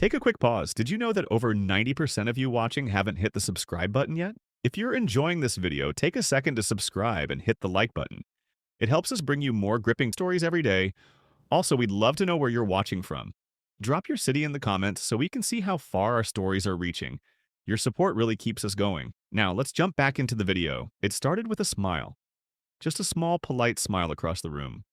Take a quick pause. Did you know that over 90% of you watching haven't hit the subscribe button yet? If you're enjoying this video, take a second to subscribe and hit the like button. It helps us bring you more gripping stories every day. Also, we'd love to know where you're watching from. Drop your city in the comments so we can see how far our stories are reaching. Your support really keeps us going. Now, let's jump back into the video. It started with a smile. Just a small, polite smile across the room.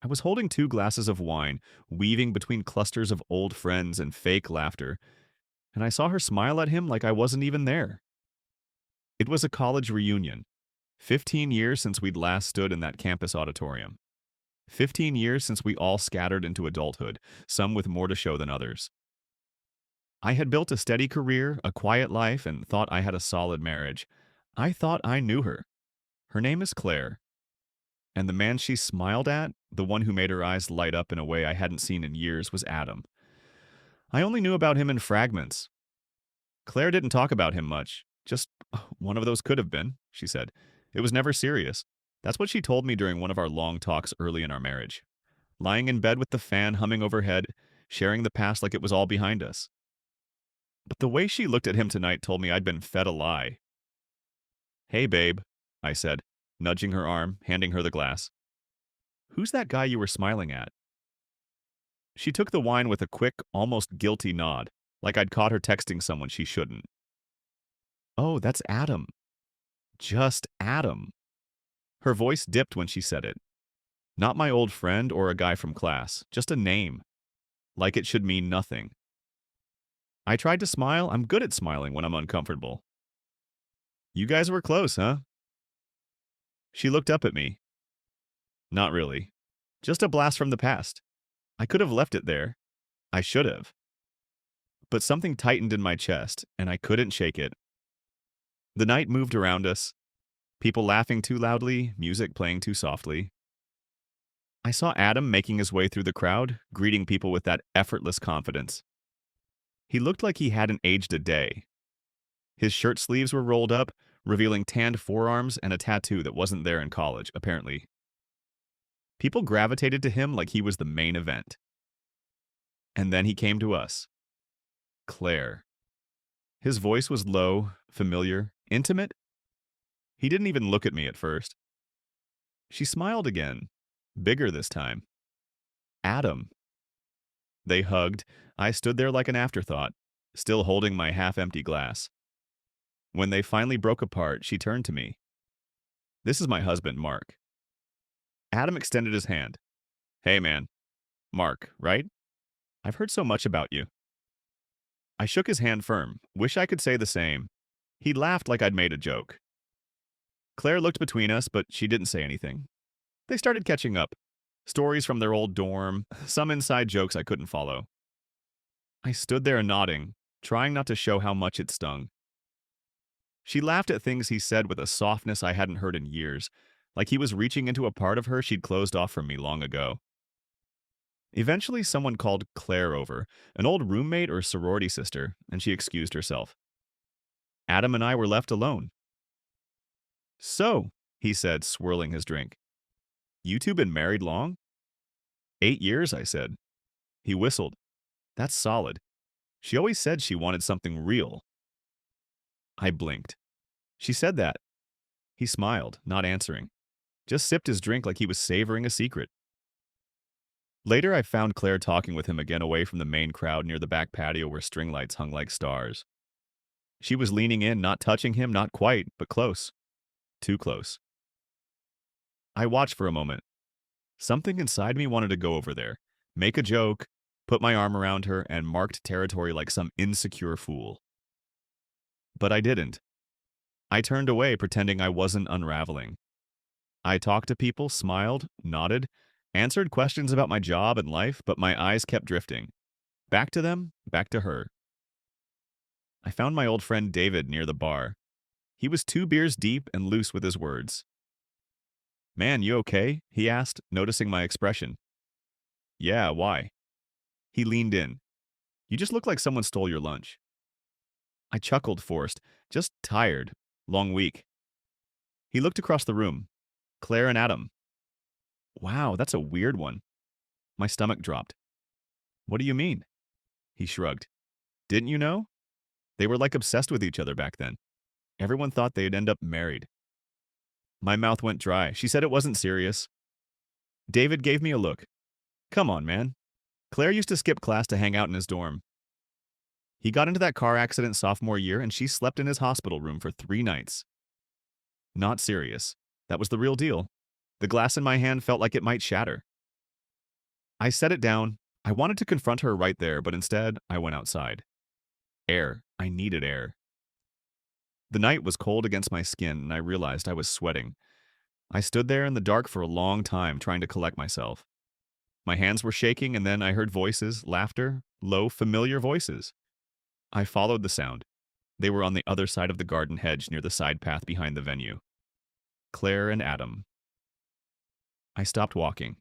I was holding 2 glasses of wine, weaving between clusters of old friends and fake laughter, and I saw her smile at him like I wasn't even there. It was a college reunion. 15 years since we'd last stood in that campus auditorium. 15 years since we all scattered into adulthood, some with more to show than others. I had built a steady career, a quiet life, and thought I had a solid marriage. I thought I knew her. Her name is Claire. And the man she smiled at, the one who made her eyes light up in a way I hadn't seen in years, was Adam. I only knew about him in fragments. Claire didn't talk about him much. Just one of those could have been, she said. It was never serious. That's what she told me during one of our long talks early in our marriage. Lying in bed with the fan humming overhead, sharing the past like it was all behind us. But the way she looked at him tonight told me I'd been fed a lie. "Hey, babe," I said, nudging her arm, handing her the glass. "Who's that guy you were smiling at?" She took the wine with a quick, almost guilty nod, like I'd caught her texting someone she shouldn't. "Oh, that's Adam. Just Adam." Her voice dipped when she said it. Not my old friend or a guy from class, just a name. Like it should mean nothing. I tried to smile. I'm good at smiling when I'm uncomfortable. "You guys were close, huh?" She looked up at me. "Not really. Just a blast from the past. I could have left it there. I should have. But something tightened in my chest, and I couldn't shake it. The night moved around us. People laughing too loudly, music playing too softly. I saw Adam making his way through the crowd, greeting people with that effortless confidence. He looked like he hadn't aged a day. His shirt sleeves were rolled up, revealing tanned forearms and a tattoo that wasn't there in college, apparently. People gravitated to him like he was the main event. And then he came to us. Claire. His voice was low, familiar, intimate. He didn't even look at me at first. She smiled again, bigger this time. Adam. They hugged. I stood there like an afterthought, still holding my half-empty glass. When they finally broke apart, she turned to me. "This is my husband, Mark." Adam extended his hand. "Hey, man. Mark, right? I've heard so much about you." I shook his hand firm. Wish I could say the same. He laughed like I'd made a joke. Claire looked between us, but she didn't say anything. They started catching up. Stories from their old dorm, some inside jokes I couldn't follow. I stood there nodding, trying not to show how much it stung. She laughed at things he said with a softness I hadn't heard in years, like he was reaching into a part of her she'd closed off from me long ago. Eventually, someone called Claire over, an old roommate or sorority sister, and she excused herself. Adam and I were left alone. "So," he said, swirling his drink, "you two been married long?" "8 years," I said. He whistled. "That's solid. She always said she wanted something real." I blinked. She said that. He smiled, not answering. Just sipped his drink like he was savoring a secret. Later, I found Claire talking with him again away from the main crowd near the back patio where string lights hung like stars. She was leaning in, not touching him, not quite, but close. Too close. I watched for a moment. Something inside me wanted to go over there, make a joke, put my arm around her, and marked territory like some insecure fool. But I didn't. I turned away, pretending I wasn't unraveling. I talked to people, smiled, nodded, answered questions about my job and life, but my eyes kept drifting. Back to them, back to her. I found my old friend David near the bar. He was 2 beers deep and loose with his words. "Man, you okay?" he asked, noticing my expression. "Yeah, why?" He leaned in. "You just look like someone stole your lunch." I chuckled, forced. Just tired. Long week. He looked across the room. Claire and Adam. "Wow, that's a weird one." My stomach dropped. "What do you mean?" He shrugged. Didn't you know? They were like obsessed with each other back then. Everyone thought they'd end up married. My mouth went dry. She said it wasn't serious. David gave me a look. Come on, man. Claire used to skip class to hang out in his dorm. He got into that car accident sophomore year and she slept in his hospital room for 3 nights. Not serious. That was the real deal. The glass in my hand felt like it might shatter. I set it down. I wanted to confront her right there, but instead, I went outside. Air. I needed air. The night was cold against my skin, and I realized I was sweating. I stood there in the dark for a long time, trying to collect myself. My hands were shaking, and then I heard voices, laughter, low, familiar voices. I followed the sound. They were on the other side of the garden hedge near the side path behind the venue. Claire and Adam. I stopped walking.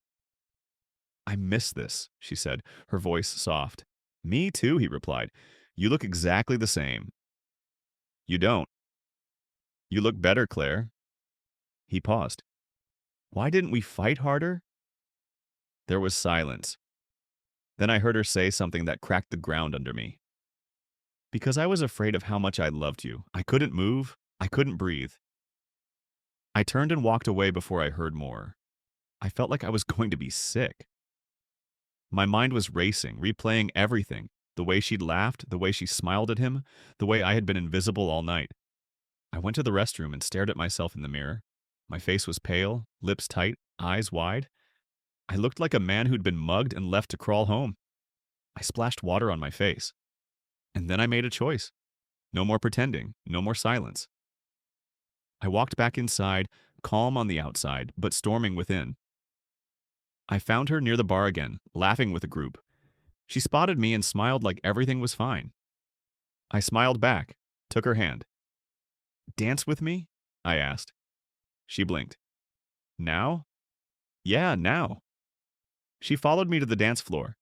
I miss this, she said, her voice soft. Me too, he replied. You look exactly the same. You don't. You look better, Claire. He paused. Why didn't we fight harder? There was silence. Then I heard her say something that cracked the ground under me. Because I was afraid of how much I loved you. I couldn't move. I couldn't breathe. I turned and walked away before I heard more. I felt like I was going to be sick. My mind was racing, replaying everything. The way she'd laughed, the way she smiled at him, the way I had been invisible all night. I went to the restroom and stared at myself in the mirror. My face was pale, lips tight, eyes wide. I looked like a man who'd been mugged and left to crawl home. I splashed water on my face. And then I made a choice. No more pretending, no more silence. I walked back inside, calm on the outside, but storming within. I found her near the bar again, laughing with a group. She spotted me and smiled like everything was fine. I smiled back, took her hand. Dance with me? I asked. She blinked. Now? Yeah, now. She followed me to the dance floor.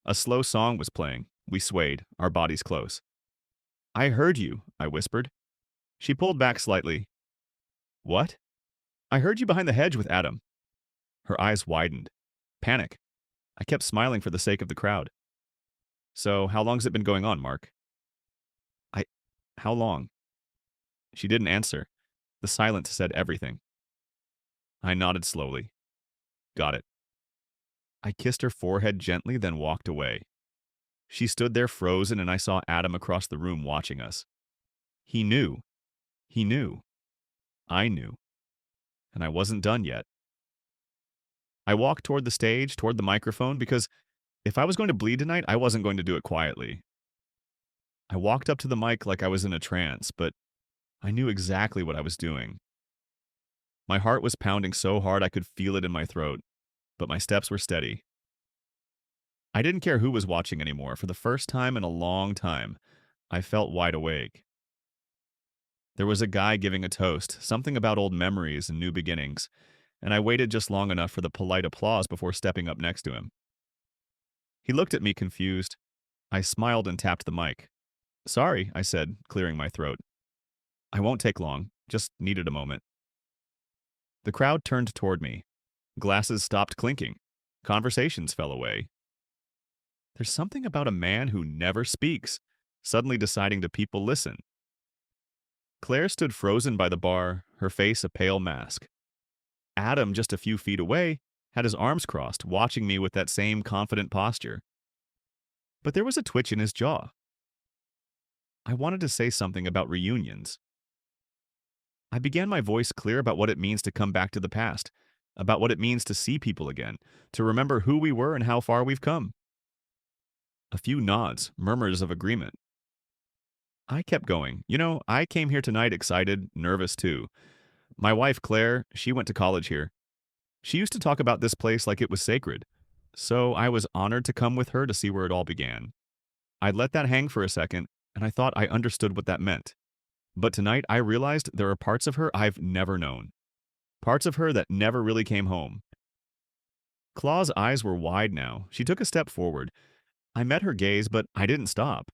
A slow song was playing. We swayed, our bodies close. I heard you, I whispered. She pulled back slightly. What? I heard you behind the hedge with Adam. Her eyes widened. Panic. I kept smiling for the sake of the crowd. So, how long's it been going on, Mark? How long? She didn't answer. The silence said everything. I nodded slowly. Got it. I kissed her forehead gently, then walked away. She stood there frozen, and I saw Adam across the room watching us. He knew. He knew. I knew. And I wasn't done yet. I walked toward the stage, toward the microphone, because if I was going to bleed tonight, I wasn't going to do it quietly. I walked up to the mic like I was in a trance, but I knew exactly what I was doing. My heart was pounding so hard I could feel it in my throat, but my steps were steady. I didn't care who was watching anymore. For the first time in a long time, I felt wide awake. There was a guy giving a toast, something about old memories and new beginnings, and I waited just long enough for the polite applause before stepping up next to him. He looked at me confused. I smiled and tapped the mic. Sorry, I said, clearing my throat. I won't take long, just needed a moment. The crowd turned toward me. Glasses stopped clinking. Conversations fell away. There's something about a man who never speaks, suddenly deciding to people listen. Claire stood frozen by the bar, her face a pale mask. Adam, just a few feet away, had his arms crossed, watching me with that same confident posture. But there was a twitch in his jaw. I wanted to say something about reunions. I began my voice clear about what it means to come back to the past, about what it means to see people again, to remember who we were and how far we've come. A few nods, murmurs of agreement. I kept going. You know, I came here tonight excited, nervous too. My wife, Claire, she went to college here. She used to talk about this place like it was sacred. So I was honored to come with her to see where it all began. I'd let that hang for a second, and I thought I understood what that meant. But tonight I realized there are parts of her I've never known. Parts of her that never really came home. Claw's eyes were wide now. She took a step forward. I met her gaze, but I didn't stop.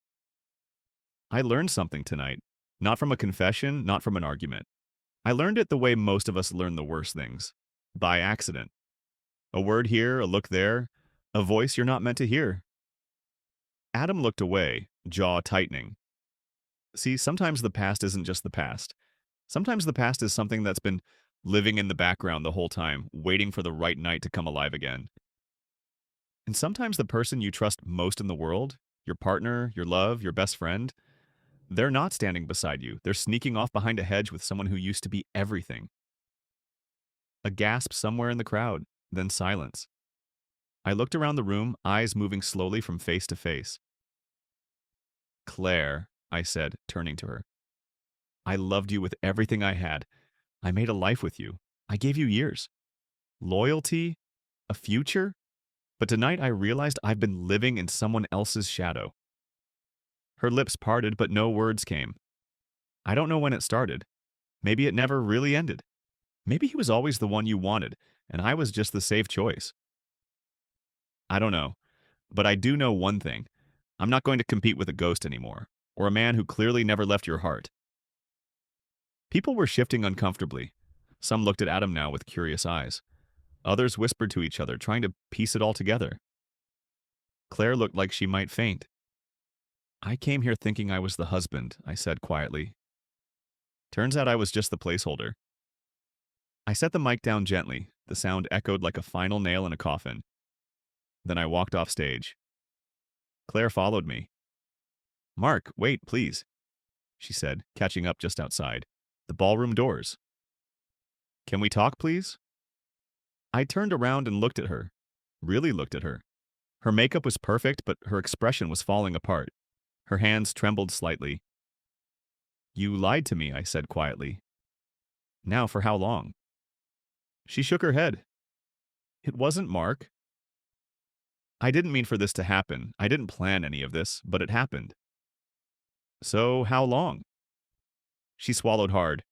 I learned something tonight. Not from a confession, not from an argument. I learned it the way most of us learn the worst things. By accident. A word here, a look there, a voice you're not meant to hear. Adam looked away, jaw tightening. See, sometimes the past isn't just the past. Sometimes the past is something that's been living in the background the whole time, waiting for the right night to come alive again. And sometimes the person you trust most in the world, your partner, your love, your best friend, they're not standing beside you. They're sneaking off behind a hedge with someone who used to be everything. A gasp somewhere in the crowd, then silence. I looked around the room, eyes moving slowly from face to face. Claire, I said, turning to her. I loved you with everything I had. I made a life with you. I gave you years. Loyalty? A future? But tonight I realized I've been living in someone else's shadow. Her lips parted, but no words came. I don't know when it started. Maybe it never really ended. Maybe he was always the one you wanted, and I was just the safe choice. I don't know. But I do know one thing. I'm not going to compete with a ghost anymore, or a man who clearly never left your heart. People were shifting uncomfortably. Some looked at Adam now with curious eyes. Others whispered to each other, trying to piece it all together. Claire looked like she might faint. I came here thinking I was the husband, I said quietly. Turns out I was just the placeholder. I set the mic down gently. The sound echoed like a final nail in a coffin. Then I walked off stage. Claire followed me. Mark, wait, please, she said, catching up just outside. The ballroom doors. Can we talk, please? I turned around and looked at her. Really looked at her. Her makeup was perfect, but her expression was falling apart. Her hands trembled slightly. You lied to me, I said quietly. Now for how long? She shook her head. It wasn't Mark. I didn't mean for this to happen. I didn't plan any of this, but it happened. So how long? She swallowed hard.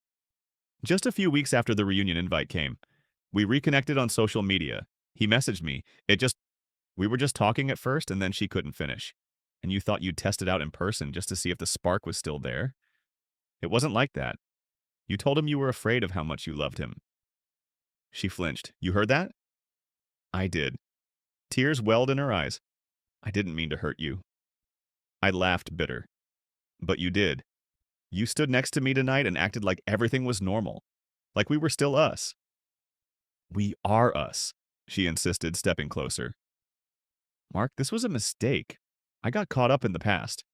Just a few weeks after the reunion invite came. We reconnected on social media. He messaged me. We were just talking at first, and then she couldn't finish. And you thought you'd test it out in person just to see if the spark was still there? It wasn't like that. You told him you were afraid of how much you loved him. She flinched. You heard that? I did. Tears welled in her eyes. I didn't mean to hurt you. I laughed bitter. But you did. You stood next to me tonight and acted like everything was normal. Like we were still us. We are us, she insisted, stepping closer. Mark, this was a mistake. I got caught up in the past.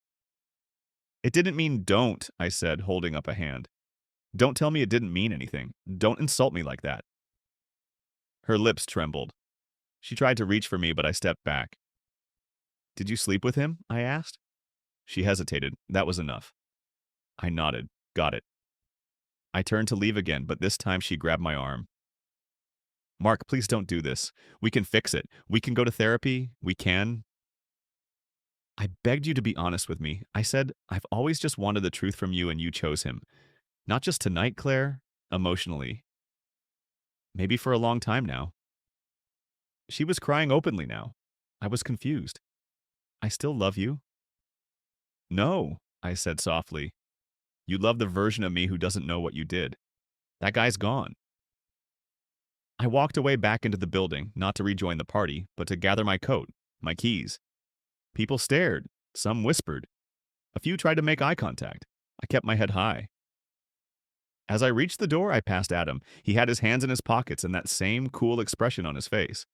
It didn't mean don't, I said, holding up a hand. Don't tell me it didn't mean anything. Don't insult me like that. Her lips trembled. She tried to reach for me, but I stepped back. Did you sleep with him? I asked. She hesitated. That was enough. I nodded. Got it. I turned to leave again, but this time she grabbed my arm. Mark, please don't do this. We can fix it. We can go to therapy. We can. I begged you to be honest with me. I said, I've always just wanted the truth from you and you chose him. Not just tonight, Claire. Emotionally. Maybe for a long time now. She was crying openly now. I was confused. I still love you. No, I said softly. You love the version of me who doesn't know what you did. That guy's gone. I walked away back into the building, not to rejoin the party, but to gather my coat, my keys. People stared. Some whispered. A few tried to make eye contact. I kept my head high. As I reached the door, I passed Adam. He had his hands in his pockets and that same cool expression on his face.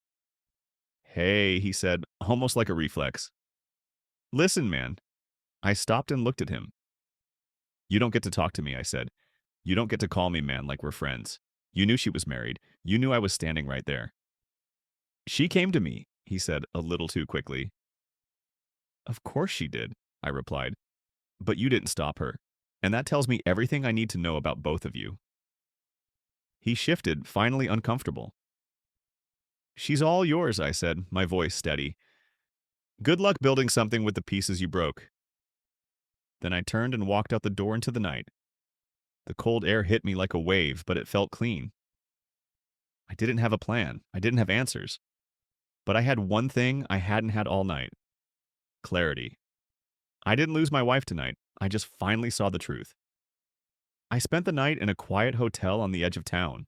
Hey, he said, almost like a reflex. Listen, man. I stopped and looked at him. You don't get to talk to me, I said. You don't get to call me man like we're friends. You knew she was married. You knew I was standing right there. She came to me, he said a little too quickly. Of course she did, I replied. But you didn't stop her. And that tells me everything I need to know about both of you. He shifted, finally uncomfortable. She's all yours, I said, my voice steady. Good luck building something with the pieces you broke. Then I turned and walked out the door into the night. The cold air hit me like a wave, but it felt clean. I didn't have a plan. I didn't have answers. But I had one thing I hadn't had all night. Clarity. I didn't lose my wife tonight. I just finally saw the truth. I spent the night in a quiet hotel on the edge of town.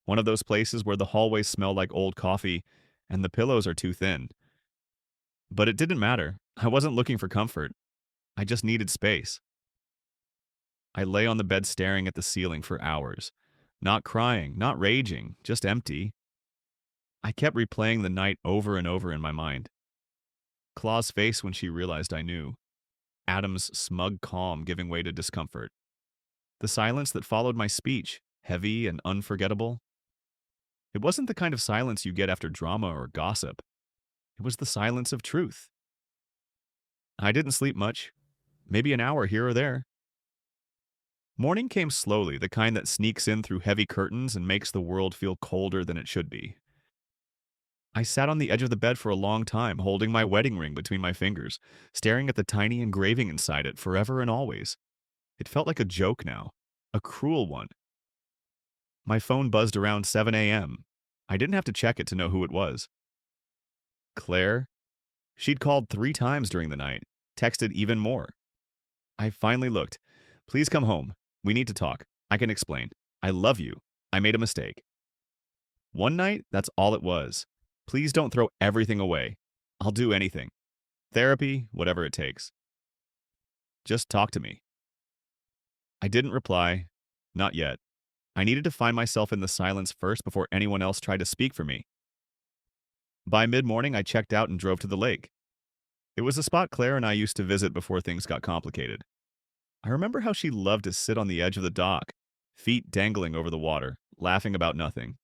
One of those places where the hallways smell like old coffee and the pillows are too thin. But it didn't matter. I wasn't looking for comfort. I just needed space. I lay on the bed staring at the ceiling for hours. Not crying, not raging, just empty. I kept replaying the night over and over in my mind. Claw's face when she realized I knew. Adam's smug calm giving way to discomfort. The silence that followed my speech, heavy and unforgettable. It wasn't the kind of silence you get after drama or gossip. It was the silence of truth. I didn't sleep much, maybe an hour here or there. Morning came slowly, the kind that sneaks in through heavy curtains and makes the world feel colder than it should be. I sat on the edge of the bed for a long time, holding my wedding ring between my fingers, staring at the tiny engraving inside it forever and always. It felt like a joke now, a cruel one. My phone buzzed around 7 a.m. I didn't have to check it to know who it was. Claire? She'd called 3 times during the night, texted even more. I finally looked. Please come home. We need to talk. I can explain. I love you. I made a mistake. One night, that's all it was. Please don't throw everything away. I'll do anything. Therapy, whatever it takes. Just talk to me. I didn't reply. Not yet. I needed to find myself in the silence first before anyone else tried to speak for me. By mid-morning, I checked out and drove to the lake. It was a spot Claire and I used to visit before things got complicated. I remember how she loved to sit on the edge of the dock, feet dangling over the water, laughing about nothing.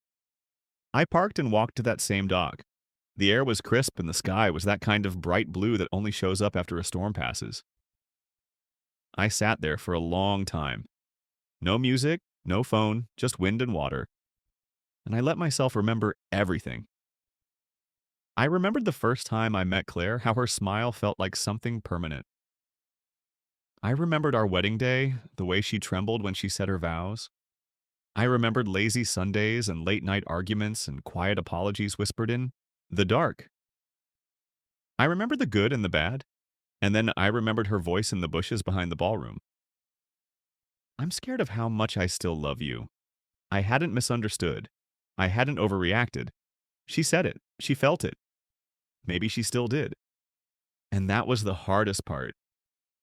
I parked and walked to that same dock. The air was crisp and the sky was that kind of bright blue that only shows up after a storm passes. I sat there for a long time. No music, no phone, just wind and water. And I let myself remember everything. I remembered the first time I met Claire, how her smile felt like something permanent. I remembered our wedding day, the way she trembled when she said her vows. I remembered lazy Sundays and late-night arguments and quiet apologies whispered in the dark. I remembered the good and the bad, and then I remembered her voice in the bushes behind the ballroom. I'm scared of how much I still love you. I hadn't misunderstood. I hadn't overreacted. She said it. She felt it. Maybe she still did. And that was the hardest part.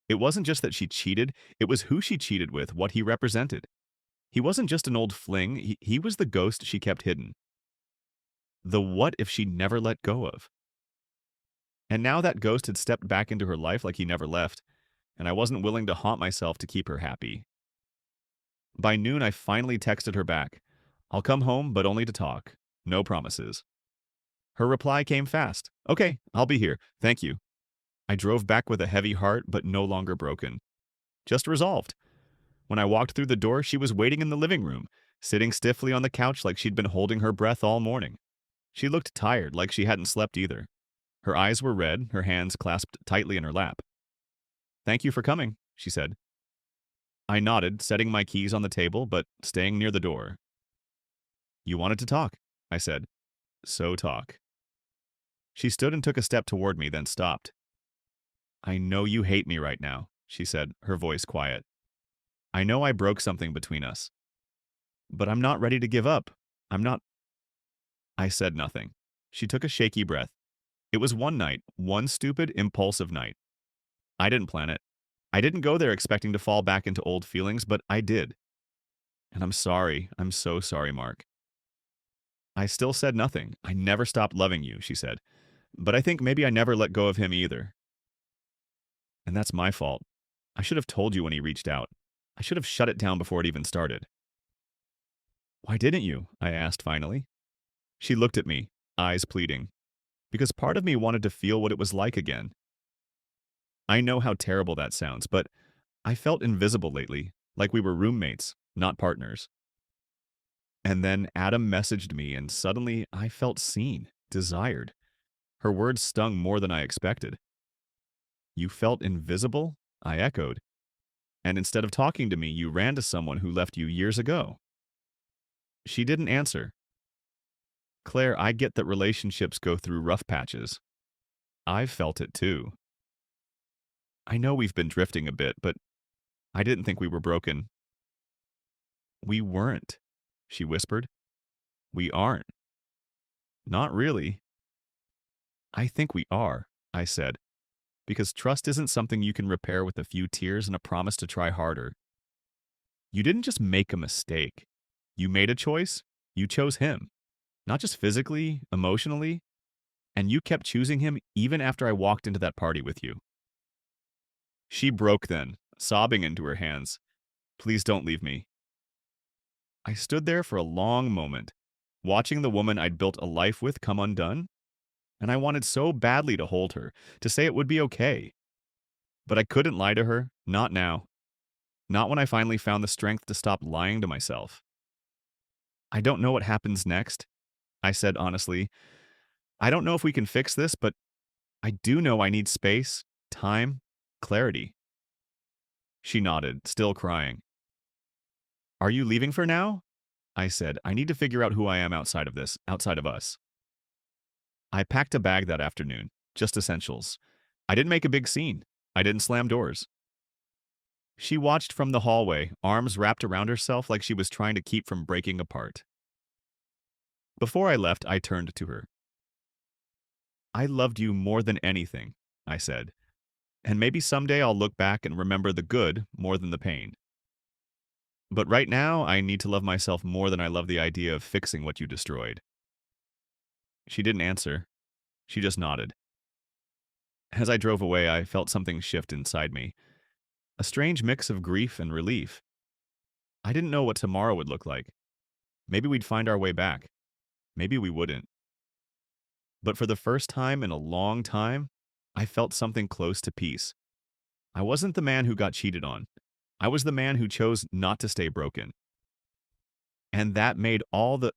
It wasn't just that she cheated, it was who she cheated with, what he represented. He wasn't just an old fling, he was the ghost she kept hidden. The what if she never let go of. And now that ghost had stepped back into her life like he never left, and I wasn't willing to haunt myself to keep her happy. By noon, I finally texted her back. I'll come home, but only to talk. No promises. Her reply came fast. Okay, I'll be here. Thank you. I drove back with a heavy heart, but no longer broken. Just resolved. When I walked through the door, she was waiting in the living room, sitting stiffly on the couch like she'd been holding her breath all morning. She looked tired, like she hadn't slept either. Her eyes were red, her hands clasped tightly in her lap. Thank you for coming, she said. I nodded, setting my keys on the table, but staying near the door. You wanted to talk, I said. So talk. She stood and took a step toward me, then stopped. I know you hate me right now, she said, her voice quiet. I know I broke something between us. But I'm not ready to give up. I'm not. I said nothing. She took a shaky breath. It was one night, one stupid, impulsive night. I didn't plan it. I didn't go there expecting to fall back into old feelings, but I did. And I'm sorry. I'm so sorry, Mark. I still said nothing. I never stopped loving you, she said. But I think maybe I never let go of him either. And that's my fault. I should have told you when he reached out. I should have shut it down before it even started. Why didn't you? I asked finally. She looked at me, eyes pleading. Because part of me wanted to feel what it was like again. I know how terrible that sounds, but I felt invisible lately, like we were roommates, not partners. And then Adam messaged me, and suddenly I felt seen, desired. Her words stung more than I expected. You felt invisible? I echoed. And instead of talking to me, you ran to someone who left you years ago. She didn't answer. Claire, I get that relationships go through rough patches. I've felt it too. I know we've been drifting a bit, but I didn't think we were broken. We weren't, she whispered. We aren't. Not really. I think we are, I said. because trust isn't something you can repair with a few tears and a promise to try harder. You didn't just make a mistake. You made a choice. You chose him, not just physically, emotionally, and you kept choosing him even after I walked into that party with you. She broke then, sobbing into her hands. Please don't leave me. I stood there for a long moment, watching the woman I'd built a life with come undone, and I wanted so badly to hold her, to say it would be okay. But I couldn't lie to her, not now. Not when I finally found the strength to stop lying to myself. I don't know what happens next, I said honestly. I don't know if we can fix this, but I do know I need space, time, clarity. She nodded, still crying. Are you leaving for now? I said, I need to figure out who I am outside of this, outside of us. I packed a bag that afternoon, just essentials. I didn't make a big scene. I didn't slam doors. She watched from the hallway, arms wrapped around herself like she was trying to keep from breaking apart. Before I left, I turned to her. I loved you more than anything, I said, and maybe someday I'll look back and remember the good more than the pain. But right now, I need to love myself more than I love the idea of fixing what you destroyed. She didn't answer. She just nodded. As I drove away, I felt something shift inside me. A strange mix of grief and relief. I didn't know what tomorrow would look like. Maybe we'd find our way back. Maybe we wouldn't. But for the first time in a long time, I felt something close to peace. I wasn't the man who got cheated on. I was the man who chose not to stay broken. And that made all the